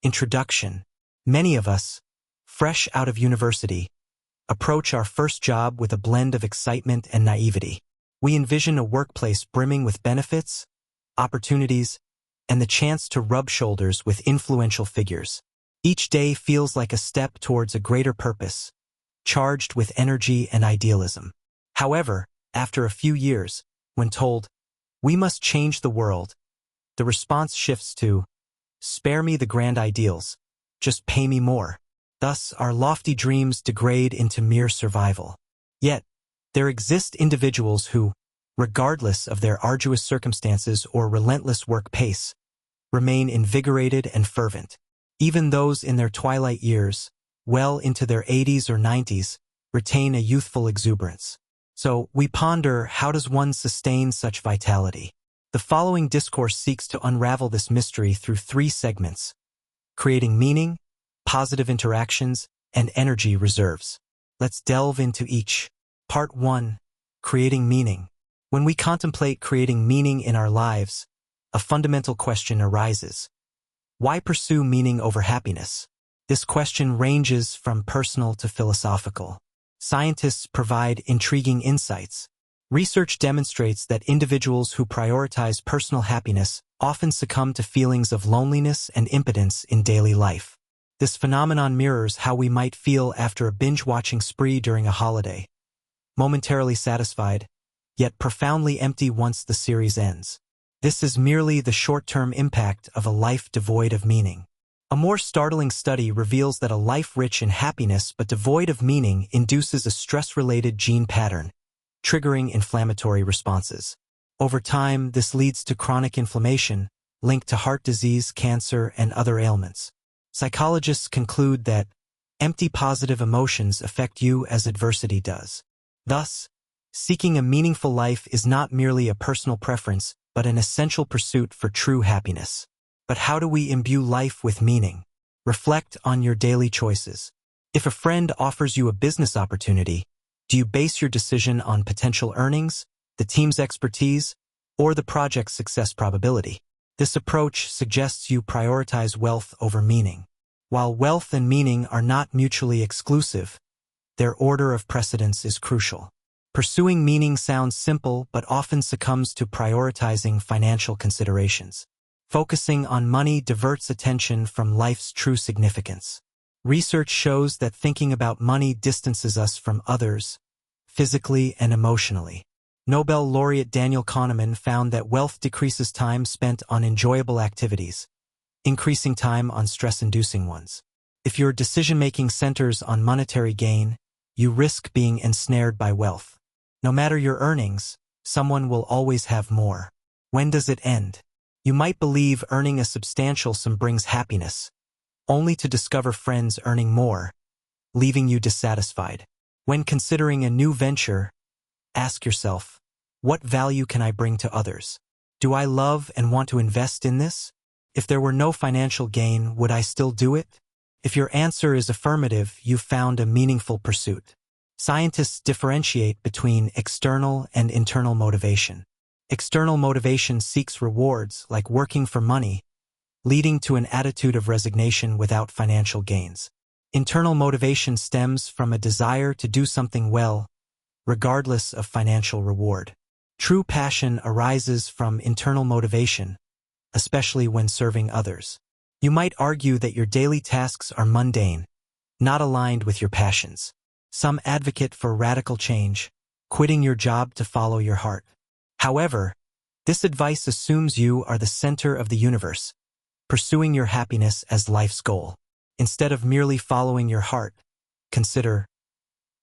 Introduction. Many of us, fresh out of university, approach our first job with a blend of excitement and naivety. We envision a workplace brimming with benefits, opportunities, and the chance to rub shoulders with influential figures. Each day feels like a step towards a greater purpose, charged with energy and idealism. However, after a few years, when told, "We must change the world," the response shifts to, "Spare me the grand ideals, just pay me more." Thus, our lofty dreams degrade into mere survival. Yet, there exist individuals who, regardless of their arduous circumstances or relentless work pace, remain invigorated and fervent. Even those in their twilight years, well into their 80s or 90s, retain a youthful exuberance. So, we ponder, how does one sustain such vitality? The following discourse seeks to unravel this mystery through 3 segments: creating meaning, positive interactions, and energy reserves. Let's delve into each. Part 1. Creating meaning. When we contemplate creating meaning in our lives, a fundamental question arises. Why pursue meaning over happiness? This question ranges from personal to philosophical. Scientists provide intriguing insights. Research demonstrates that individuals who prioritize personal happiness often succumb to feelings of loneliness and impotence in daily life. This phenomenon mirrors how we might feel after a binge-watching spree during a holiday. Momentarily satisfied, yet profoundly empty once the series ends. This is merely the short-term impact of a life devoid of meaning. A more startling study reveals that a life rich in happiness but devoid of meaning induces a stress-related gene pattern, triggering inflammatory responses. Over time, this leads to chronic inflammation, linked to heart disease, cancer, and other ailments. Psychologists conclude that empty positive emotions affect you as adversity does. Thus, seeking a meaningful life is not merely a personal preference, but an essential pursuit for true happiness. But how do we imbue life with meaning? Reflect on your daily choices. If a friend offers you a business opportunity, do you base your decision on potential earnings, the team's expertise, or the project's success probability? This approach suggests you prioritize wealth over meaning. While wealth and meaning are not mutually exclusive, their order of precedence is crucial. Pursuing meaning sounds simple but often succumbs to prioritizing financial considerations. Focusing on money diverts attention from life's true significance. Research shows that thinking about money distances us from others, physically and emotionally. Nobel laureate Daniel Kahneman found that wealth decreases time spent on enjoyable activities, increasing time on stress-inducing ones. If your decision-making centers on monetary gain, you risk being ensnared by wealth. No matter your earnings, someone will always have more. When does it end? You might believe earning a substantial sum brings happiness, only to discover friends earning more, leaving you dissatisfied. When considering a new venture, ask yourself, what value can I bring to others? Do I love and want to invest in this? If there were no financial gain, would I still do it? If your answer is affirmative, you've found a meaningful pursuit. Scientists differentiate between external and internal motivation. External motivation seeks rewards, like working for money, leading to an attitude of resignation without financial gains. Internal motivation stems from a desire to do something well, regardless of financial reward. True passion arises from internal motivation, especially when serving others. You might argue that your daily tasks are mundane, not aligned with your passions. Some advocate for radical change, quitting your job to follow your heart. However, this advice assumes you are the center of the universe, pursuing your happiness as life's goal. Instead of merely following your heart, consider,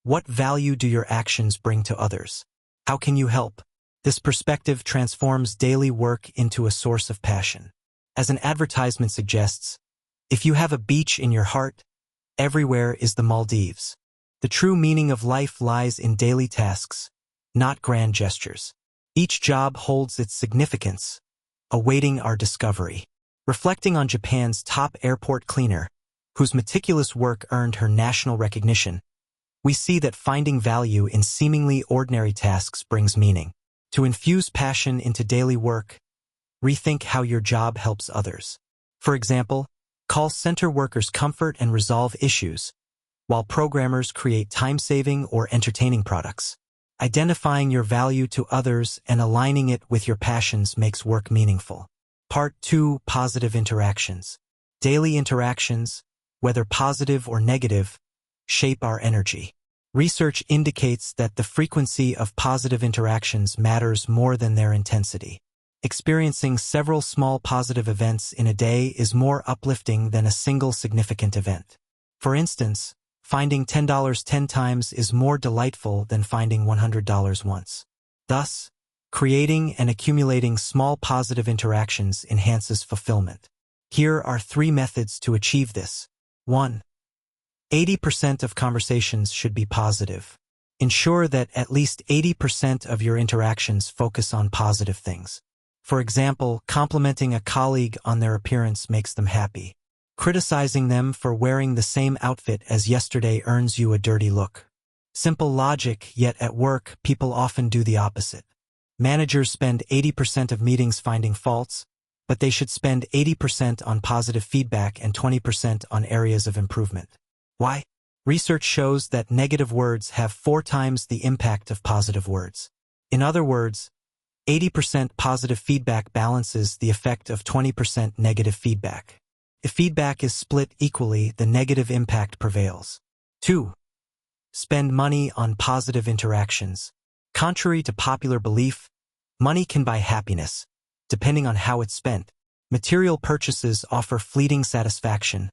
what value do your actions bring to others? How can you help? This perspective transforms daily work into a source of passion. As an advertisement suggests, if you have a beach in your heart, everywhere is the Maldives. The true meaning of life lies in daily tasks, not grand gestures. Each job holds its significance, awaiting our discovery. Reflecting on Japan's top airport cleaner, whose meticulous work earned her national recognition, we see that finding value in seemingly ordinary tasks brings meaning. To infuse passion into daily work, rethink how your job helps others. For example, Call center workers comfort and resolve issues, while programmers create time-saving or entertaining products. Identifying your value to others and aligning it with your passions makes work meaningful. Part 2. Positive interactions. Daily interactions, whether positive or negative, shape our energy. Research indicates that the frequency of positive interactions matters more than their intensity. Experiencing several small positive events in a day is more uplifting than a single significant event. For instance, finding $10 10 times is more delightful than finding $100 once. Thus, creating and accumulating small positive interactions enhances fulfillment. Here are 3 methods to achieve this. 1. 80% of conversations should be positive. Ensure that at least 80% of your interactions focus on positive things. For example, complimenting a colleague on their appearance makes them happy. Criticizing them for wearing the same outfit as yesterday earns you a dirty look. Simple logic, yet at work, people often do the opposite. Managers spend 80% of meetings finding faults, but they should spend 80% on positive feedback and 20% on areas of improvement. Why? Research shows that negative words have 4 times the impact of positive words. In other words, 80% positive feedback balances the effect of 20% negative feedback. If feedback is split equally, the negative impact prevails. 2. Spend money on positive interactions. Contrary to popular belief, money can buy happiness, depending on how it's spent. Material purchases offer fleeting satisfaction,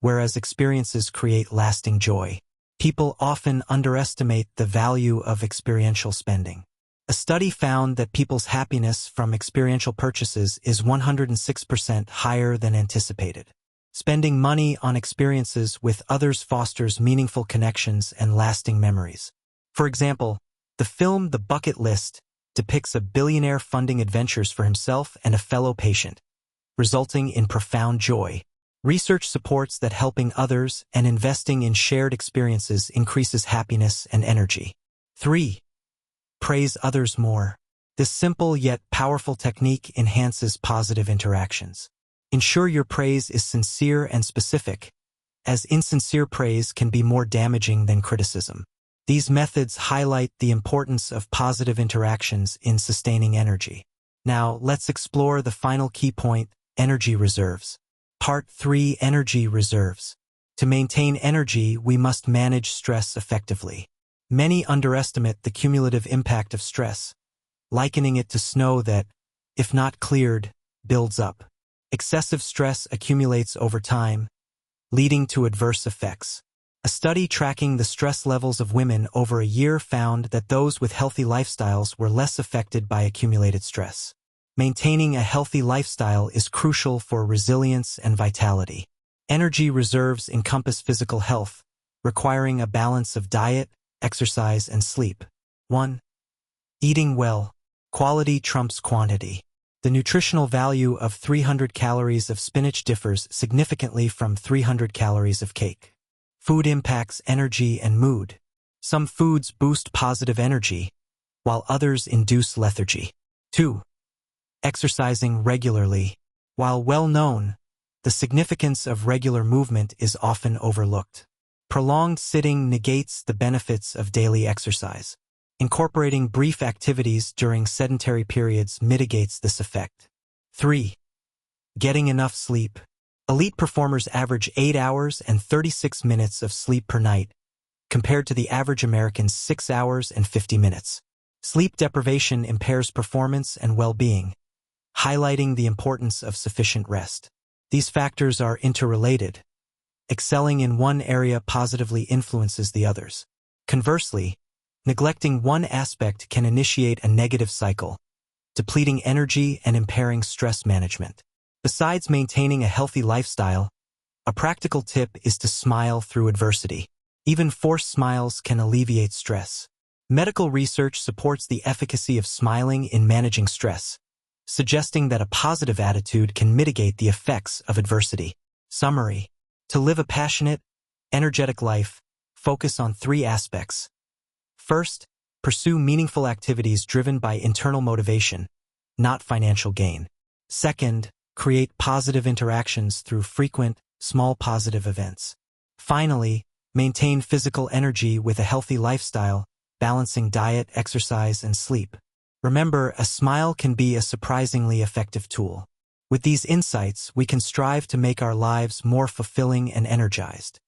whereas experiences create lasting joy. People often underestimate the value of experiential spending. A study found that people's happiness from experiential purchases is 106% higher than anticipated. Spending money on experiences with others fosters meaningful connections and lasting memories. For example, the film The Bucket List depicts a billionaire funding adventures for himself and a fellow patient, resulting in profound joy. Research supports that helping others and investing in shared experiences increases happiness and energy. 3. Praise others more. This simple yet powerful technique enhances positive interactions. Ensure your praise is sincere and specific, as insincere praise can be more damaging than criticism. These methods highlight the importance of positive interactions in sustaining energy. Now, let's explore the final key point, energy reserves. Part 3. Energy reserves. To maintain energy, we must manage stress effectively. Many underestimate the cumulative impact of stress, likening it to snow that, if not cleared, builds up. Excessive stress accumulates over time, leading to adverse effects. A study tracking the stress levels of women over a year found that those with healthy lifestyles were less affected by accumulated stress. Maintaining a healthy lifestyle is crucial for resilience and vitality. Energy reserves encompass physical health, requiring a balance of diet, exercise, and sleep. 1. Eating well. Quality trumps quantity. The nutritional value of 300 calories of spinach differs significantly from 300 calories of cake. Food impacts energy and mood. Some foods boost positive energy, while others induce lethargy. 2. Exercising regularly. While well known, the significance of regular movement is often overlooked. Prolonged sitting negates the benefits of daily exercise. Incorporating brief activities during sedentary periods mitigates this effect. 3. Getting enough sleep. Elite performers average 8 hours and 36 minutes of sleep per night, compared to the average American's 6 hours and 50 minutes. Sleep deprivation impairs performance and well-being, highlighting the importance of sufficient rest. These factors are interrelated. Excelling in one area positively influences the others. Conversely, neglecting one aspect can initiate a negative cycle, depleting energy and impairing stress management. Besides maintaining a healthy lifestyle, a practical tip is to smile through adversity. Even forced smiles can alleviate stress. Medical research supports the efficacy of smiling in managing stress, suggesting that a positive attitude can mitigate the effects of adversity. Summary: to live a passionate, energetic life, focus on 3 aspects. First, pursue meaningful activities driven by internal motivation, not financial gain. Second, create positive interactions through frequent, small positive events. Finally, maintain physical energy with a healthy lifestyle, balancing diet, exercise, and sleep. Remember, a smile can be a surprisingly effective tool. With these insights, we can strive to make our lives more fulfilling and energized.